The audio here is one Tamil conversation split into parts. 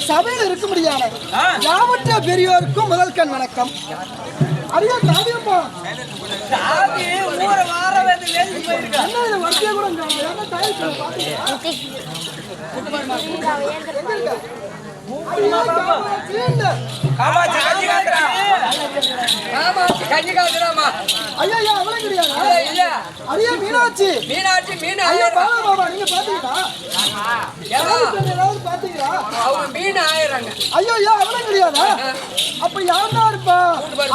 சபையில் இருக்க முடியாது. யாவற்ற பெரியோருக்கும் முதல் கண் வணக்கம். அடியா தாவியப்பா வண்டியை கூட மீனாட்சி மீனாட்சி மீன் ஆயிரம். ஐயோ அவளும் கிடையாதா? அப்ப யாருன்னா இருப்பா?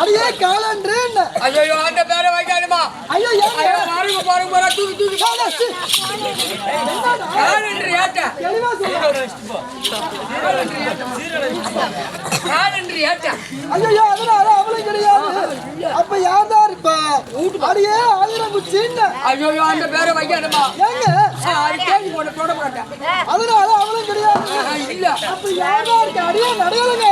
அடியே காலன்று. ஐயோ அந்த பேரை வைக்காதுமா. ஐயோ பாருங்க பாருங்க பாருங்க தூக்கி தூக்கி காலன்று ஏட்ட தெளிவா சொல்லுங்க. காலன்று ஏட்ட. ஐயோ அதனால அவளும் கிடையாது. அப்ப யாருன்னா இருப்பா? அடியே ஆயிரம் குச்சின்னு. ஐயோ அந்த பேரை வைக்காதுமா. ஏங்க அது கேள்வி போட போட மாட்டேன். அதனால அவளும் கிடையாது. இல்ல அப்ப யாருன்னா இருக்கு? அடியே நடையாளங்க